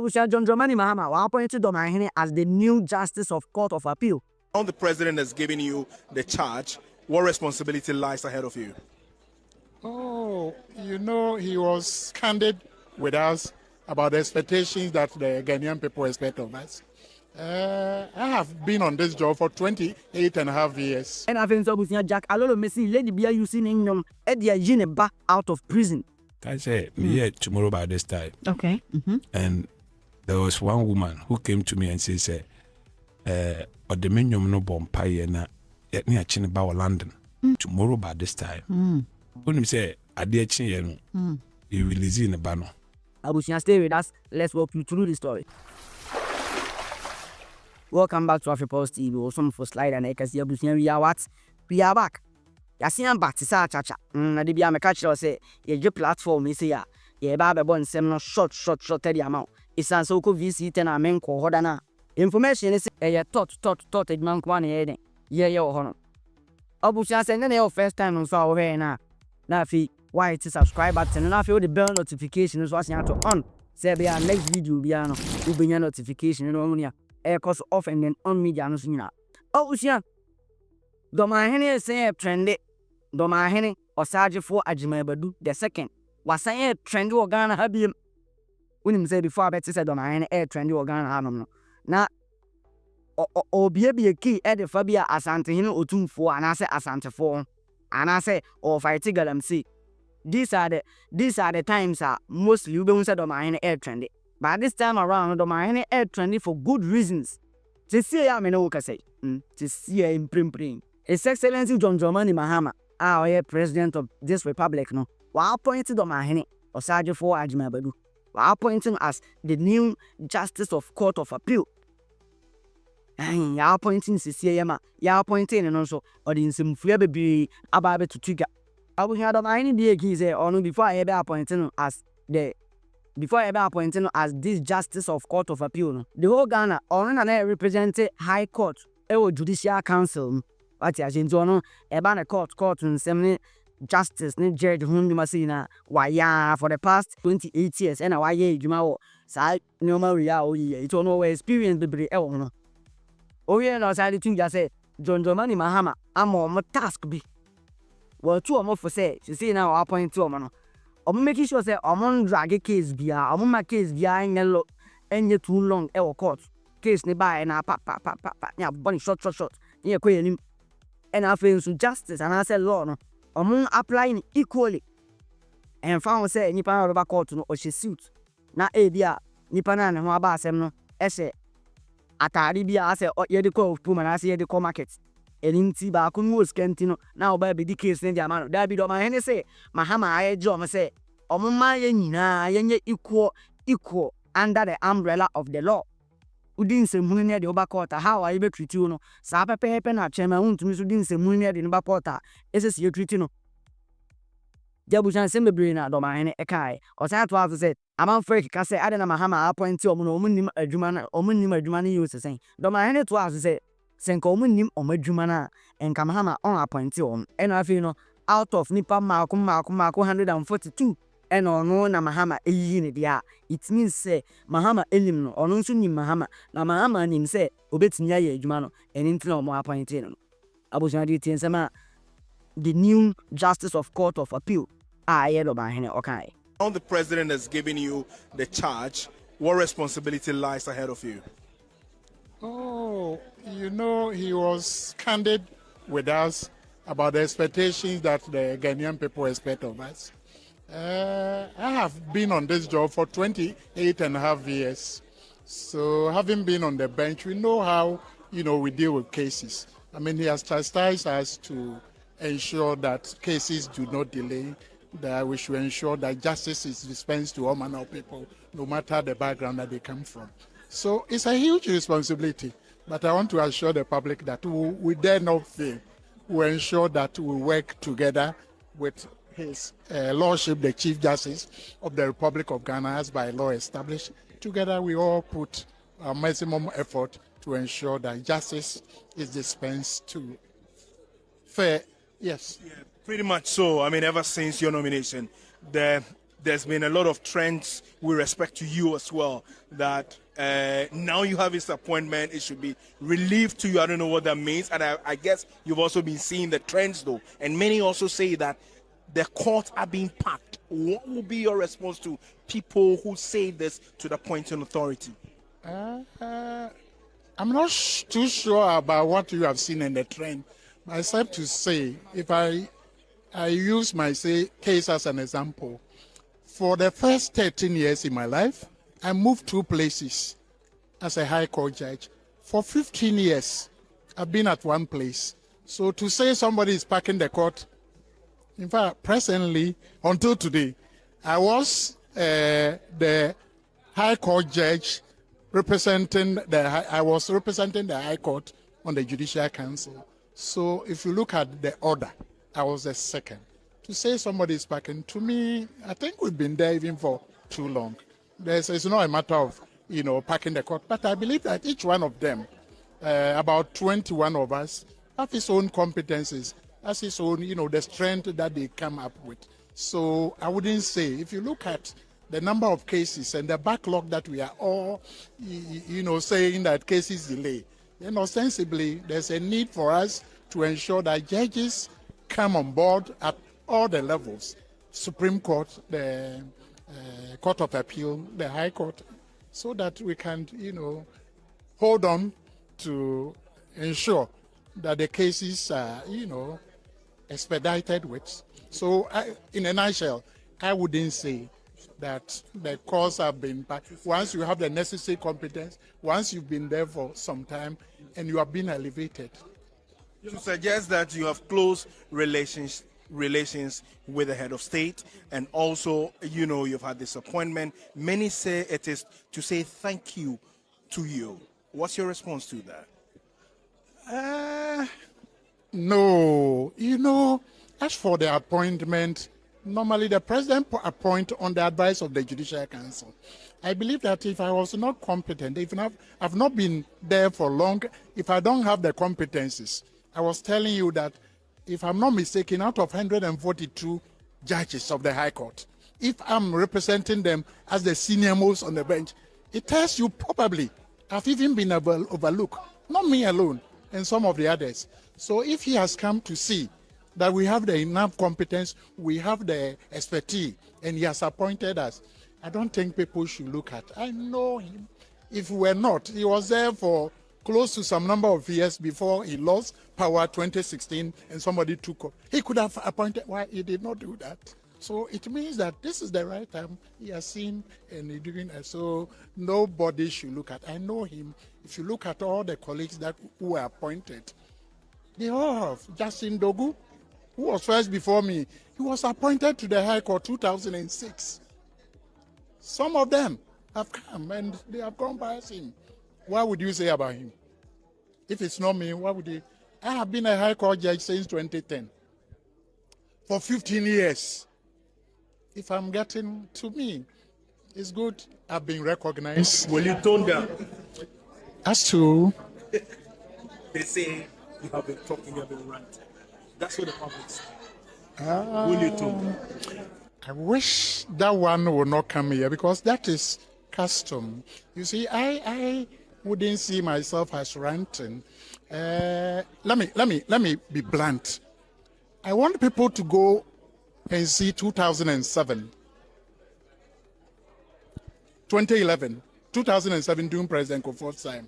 John Dramani Mahama appointed Dormaahene as the new Justice of Court of Appeal. Now the president has given you the charge. What responsibility lies ahead of you? Oh, he was candid with us about the expectations that the Ghanaian people expect of us. I have been on this job for 28 and a half years. And I've been Jack Alolome Lady Bia using him Edia Jineba out of prison. I say, me here tomorrow by this time. Okay. And there was one woman who came to me and said, or the minium no bomb pie na yet near Chinaba London. Tomorrow by this time. When you say, I dear Chin, you will easy in the banner. Abusia, stay with us. Let's walk you through the story. Welcome back to AfriPulse TV. We'll some for slide and I can see Abusia. We are back. Yasian Batisa Chacha. Na de bia me catch you say ye platform me say ya. Ye ba be bon sem no short the amount. Isan so ko VC 10 amen ko hoda na. Information is ye tot edman kwa na ye ye ho no. Abusia say na your first time so aware na. Na fi why to subscribe button na fi the bell notification so asan to on. Say be our next video bia no. You bring your notification no mo cause off and then on media no so nyina. Abusia Dormaahene say trendy. Dormaahene Osaje for Ajimabadu the second was saying trendy organ habim. When say before I bet said Dormaahene trendy organ hanom. Na be a key at the Fabia Asante Hino Otumfo and I say Asante for and I say or fighting see. These are the times mostly you don't say Dormaahene trendy. But this time around Dormaahene trendy for good reasons. To see ya me no say. To see ya in prim. His Excellency John Dramani Mahama, our president of this republic, no, was appointed Dormaahene Osaje for Ajimabadu. Was appointing as the new Justice of Court of Appeal. And ya appointing CCAMA, ya appointing and also in some baby about to trigger. I will hear Dormaahene be a key or no before I ever appointing as this Justice of Court of Appeal. No. The whole Ghana or represented High Court, Judicial Council. What ya jinto no eba na court nsem justice ne judge whom you must see na why for the past 28 years and why adwuma wo sa nyoma we ya oyi it no experience bebre e wo no oye na side tun ja say John Dramani Mahama am task bi wo tu o for say see na appoint o no o make sure say o drag case bia o ma case bia enye too long e wo court case ne ba na pa nya boni short ye kwenim. And I feel so justice and I said law no applying equally and found say nipa na ba court no o she suit na e bia nipa na ne ho aba asem no e se atari bia say ye de call puma na say ye de call market eninti ba ko no skenti no na oba be di case ne dia ma no da bi Dormaahene say Mahama aye jo say ma ye nyina ye nye equal under the umbrella of the law. Udin se muni ne de oba court how are you be treat you no sa pepe na chairman untumi so din se muni ne de oba court ese se treat no jabu chan se mebre na Dormaahene e kai o sa to have said amam freak ka say ade na Mahama appoint o mo no omunnim adwuma na use sen Dormaahene to have say senka omunnim omadwuma na enka Mahama on appoint o eno afi no out of nipa mako 142 and no na Mahama eyi ne dia it means say Mahama elim no ono nso nim Mahama na Mahama nim say obetimi aye adwuma no eni ntina o mo appoint no abusuan di tiensema the new Justice of Court of Appeal aye Dormaahene okay. Now the president has given you the charge. What responsibility lies ahead of you? Oh, he was candid with us about the expectations that the Ghanaian people expect of us. I have been on this job for 28 and a half years. So having been on the bench, we know how, we deal with cases. I mean, he has chastised us to ensure that cases do not delay, that we should ensure that justice is dispensed to all manner of people, no matter the background that they come from. So it's a huge responsibility, but I want to assure the public that we dare not fail. We ensure that we work together with His Lordship, the Chief Justice of the Republic of Ghana, as by law established. Together, we all put our maximum effort to ensure that justice is dispensed to fair. Yes. Yeah, pretty much so. I mean, ever since your nomination, the there's been a lot of trends with respect to you as well, that now you have this appointment, it should be relieved to you. I don't know what that means. And I guess you've also been seeing the trends though. And many also say that the courts are being packed. What will be your response to people who say this to the appointing authority? I'm not too sure about what you have seen in the trend, except to say, if I use my case as an example, for the first 13 years in my life, I moved 2 places as a high court judge. For 15 years, I've been at one place. So to say somebody is packing the court, in fact, presently, until today, I was the high court judge I was representing the High Court on the Judicial Council. So if you look at the order, I was the second. To say somebody is packing, to me, I think we've been there even for too long. It's not a matter of, packing the court, but I believe that each one of them, about 21 of us, have his own competencies, has his own, the strength that they come up with. So I wouldn't say, if you look at the number of cases and the backlog that we are all, saying that cases delay, then ostensibly there's a need for us to ensure that judges come on board at all the levels, Supreme Court, the Court of Appeal, the High Court, so that we can, hold on to ensure that the cases are, expedited with. So in a nutshell, I wouldn't say that the courts have been, once you have the necessary competence, once you've been there for some time and you have been elevated. You suggest that you have close relations with the head of state, and also, you've had this appointment. Many say it is to say thank you to you. What's your response to that? No, as for the appointment, normally the president appoints on the advice of the Judicial Council. I believe that if I was not competent, if I've not been there for long, if I don't have the competencies, I was telling you that if I'm not mistaken, out of 142 judges of the High Court, if I'm representing them as the senior most on the bench, it tells you probably I've even been overlooked, not me alone, and some of the others. So if he has come to see that we have the enough competence, we have the expertise, and he has appointed us, I don't think people should look at. I know him. If we were not, he was there for close to some number of years before he lost power 2016 and somebody took up. He could have appointed. Why he did not do that? So it means that this is the right time. He has seen and he's doing it. So nobody should look at. I know him. If you look at all the colleagues who were appointed, they all have. Justin Dogu, who was first before me, he was appointed to the High Court 2006. Some of them have come and they have gone past him. What would you say about him? If it's not me, what would you? I have been a High Court judge since 2010. For 15 years. If I'm getting, to me, it's good. I've been recognized. Will you tone down? As to? They say you have been talking, you have been ranting. That's what the public says. Will you tone down? I wish that one would not come here because that is custom. You see, I wouldn't see myself as ranting. Let me be blunt. I want people to go and see 2007, 2011, 2007 during President Kufuor's time.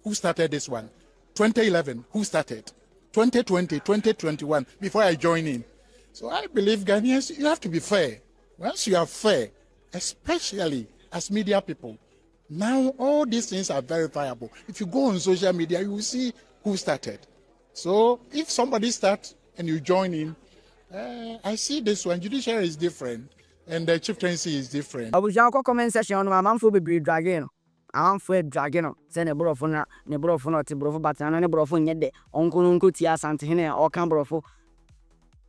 Who started this one? 2011, who started? 2020, 2021, before I join in. So I believe Ghanaians, you have to be fair. Once you are fair, especially as media people, now all these things are verifiable. If you go on social media, you will see who started. So if somebody starts and you join in, I see this one. Judiciary is different, and the chieftaincy is different. Abuja comment section no amanfo bebre drage no. Amanfo drage no. Se ne brofo no te brofo batana ne brofo nye de. Onko ti asante hene o kan brofo.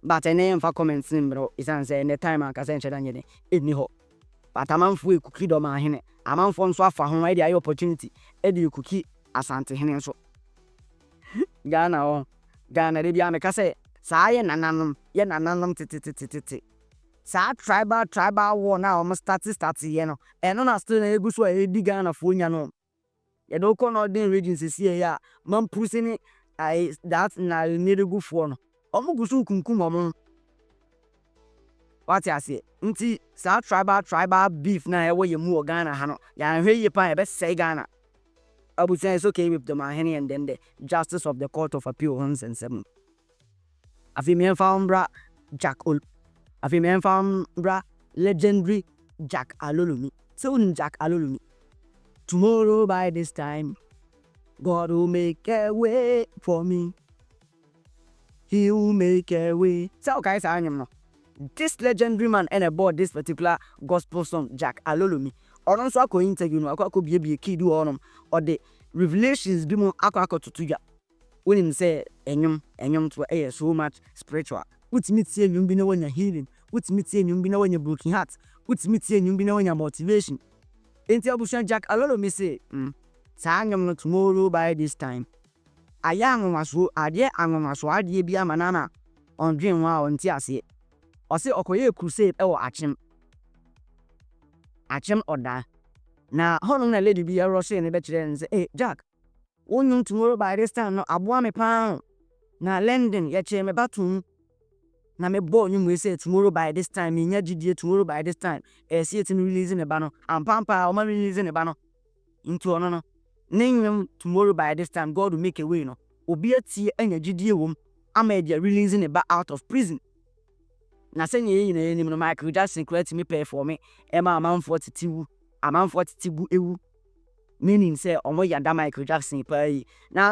But ene mfa comments ni bro. Isan say ne time an kase nche da nye de. Eni ho. But amanfo ekuki Dormaahene. Amanfo nso afa ho e dey opportunity. E dey ekuki asante hene nso. Ghana de bia me kase saa ye nananum tete Sa tribal war na almost start ye no. Eno na still na egu so e di Ghana fo nya no. Ye do ko northern regions see ya man pusini that na niregu fo no. Omo gusu kunkum omo. What ya say? Nti sa tribal beef na e wo ye mu Ghana ha no. Ya hwe ye pa e be say Ghana. Abuja is okay with Dormaahene and then the Justice of the Court of Appeal 107. Afimian found bra Jack Ol. Afimian found bra legendary Jack Alolome. So Jack Alolome. Tomorrow by this time, God will make a way for me. He will make a way. So guys, I am no. This legendary man and about this particular gospel song, Jack Alolome. Or also I interview no, I could be a kid or the revelations be more to ya. When him say enyum to so much spiritual. Which means say you be no when you're healing. Which means say you be no when you're broken heart. Which means say you be no when you're motivation. Enti Abushan Jack Alolome say, sa no tomorrow by this time. Ayang maso ade angomaso ade bia manana on dream wa on ti ase. O say okoye crusade e wo Achem oda. Na hono na lady bi rush ne be kire nse eh Jack. Wonyum tomorrow by this time no aboa me pan. Na London ye che me batum. Na me bo nyum we say tomorrow by this time me nya gidie tomorrow by this time. See it in releasing the bano. Am pampa o ma releasing the bano. Into ono no. Nyum tomorrow by this time God will make a way no. Obi atie anya gidie wom. Ama dia releasing the ba out of prison. Na se nye yin no Michael Jackson create me pay for me. Emma amanfo titiwu ewu. Meaning say omo yanda Michael Jackson pay. Now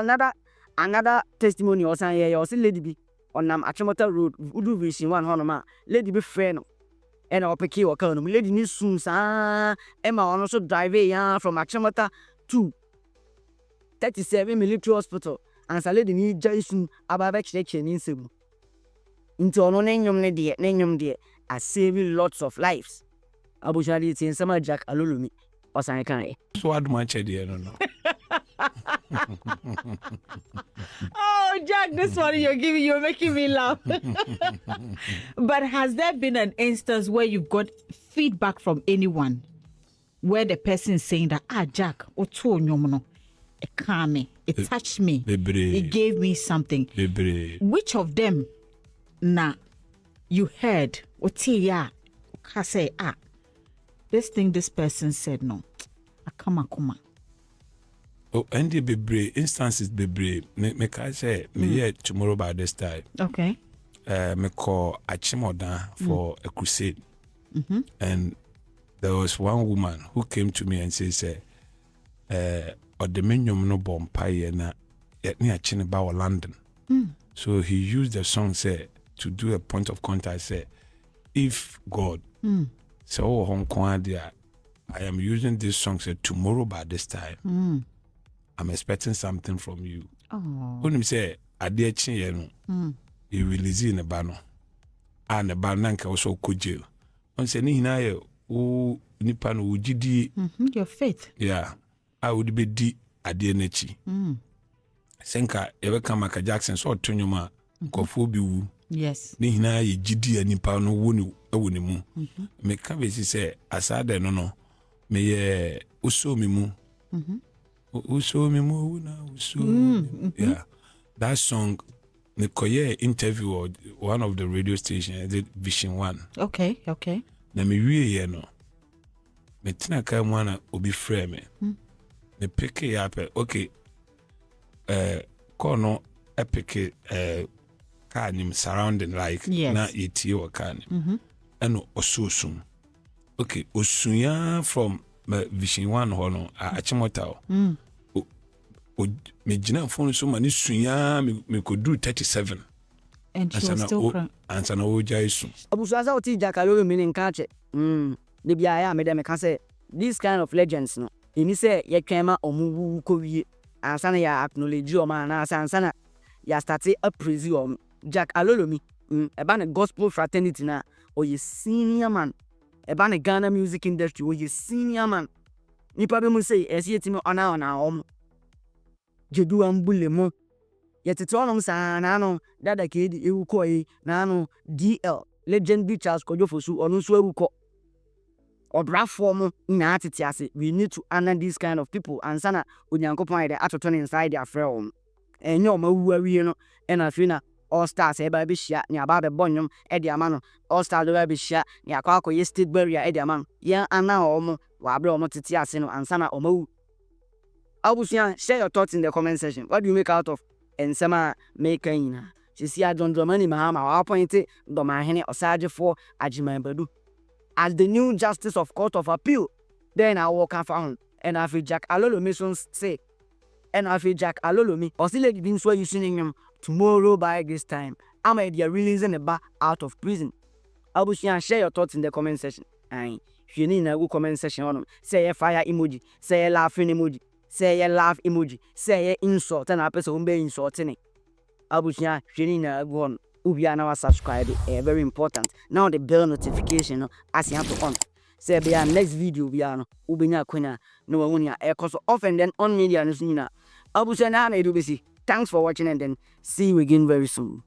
another testimony or say here also lady bi onam Achimota Road Udu Vision 1 honoma lady be friend no. And opeki o kan no lady ni soon sa Emma also drive ya from Achimota to 37 military hospital and sa lady ni jaisun ababe cheke ni nsemu. Into ono nenyum de are saving lots of lives. Abushali tin sama Jack Alolome osan kan. So what much idea no. Oh, Jack, this one you're making me laugh. But has there been an instance where you've got feedback from anyone where the person is saying that Jack, it calmed me, it touched me, it gave me something? Which of them na you heard ya say this thing this person said no come on. Oh, and the bebre instances bebre me can say me here tomorrow by this time. Okay. Me call Achimoda for a crusade. And there was one woman who came to me and said, or the minium no bomb pie na yet near Chinaba or London. So he used the song say to do a point of contact, say, if God so Hong Kong there, I am using this song say tomorrow by this time. I'm expecting something from you. When you say Adia Chin, you release in a banner. And a bananka also could jail. On say Nina, oh Nipan Ujidi. Your faith. Yeah. I would be di Adia Nechi. Senka ever come Michael Jackson so Tonyuma Kofobi. Yes. Nina ye Gidi and Nipano wuni awunimu. Me kabesi say asade no. Me ye uso mimu. Uso mimu na uso. Yeah. That song Nikoye interview or one of the radio stations did Vision 1. Okay. Na me wie ye no. Me tina ka mwana obi frame me. Me pick it up. Okay. Kono epic car nim surrounding like na yeti or can. And osusum. Okay, osunya from Vision 1 hono Achimota. Me jina phone so many sunya me could do 37. And she was still crying. Answer no jaisu. Abusuaza oti Jack Alolome meaning catch. The biya me dem can say this kind of legends no. Ini say ye twema omuwu ko wie. Ansana ya acknowledge o man na ansana ya start a praise o Jack Alolome. Eba ne gospel fraternity na o ye senior man. Eba ne Ghana music industry o ye senior man. Nipa be mu say esietimi ona jedu ambule mo yetete onom sa na no dada kedi ewu koi na no DL legendary Charles Kojofosu or Nusweruko or Braform in Atitiasi. We need to honor these kind of people and sana Unyankopon the Atoton inside their film. And no more and I feel all stars a baby shot near Baba Bonum, Eddie Amano, all stars the baby shot near Quaco, yes, State Barrier, Eddie Amman, yeah, and now Omo, Wabro Motitiasino and Sana Omo. Abusian, share your thoughts in the comment section. What do you make out of Ensema making? She see I don't Dormaahene Mahama Appoints Dormaahene or Sergeant for Ajimambadu as the new Justice of Court of Appeal. Then I walk around and I feel Jack Alolome say, and I feel Jack Alolome or still been so using him tomorrow by this time. I'm releasing the bar out of prison. Abusian, share your thoughts in the comment section. And if you need a good comment section on them, say a fire emoji, say a laughing emoji, say a laugh emoji, say a insult, and a person be insulting it. Abusian, if you need a good one, subscribe, very important. Now the bell notification, as you have to on. Say be our next video, we are Ubinya Quina, no one air cause often then on media. Abusian, I do busy. Thanks for watching and then see you again very soon.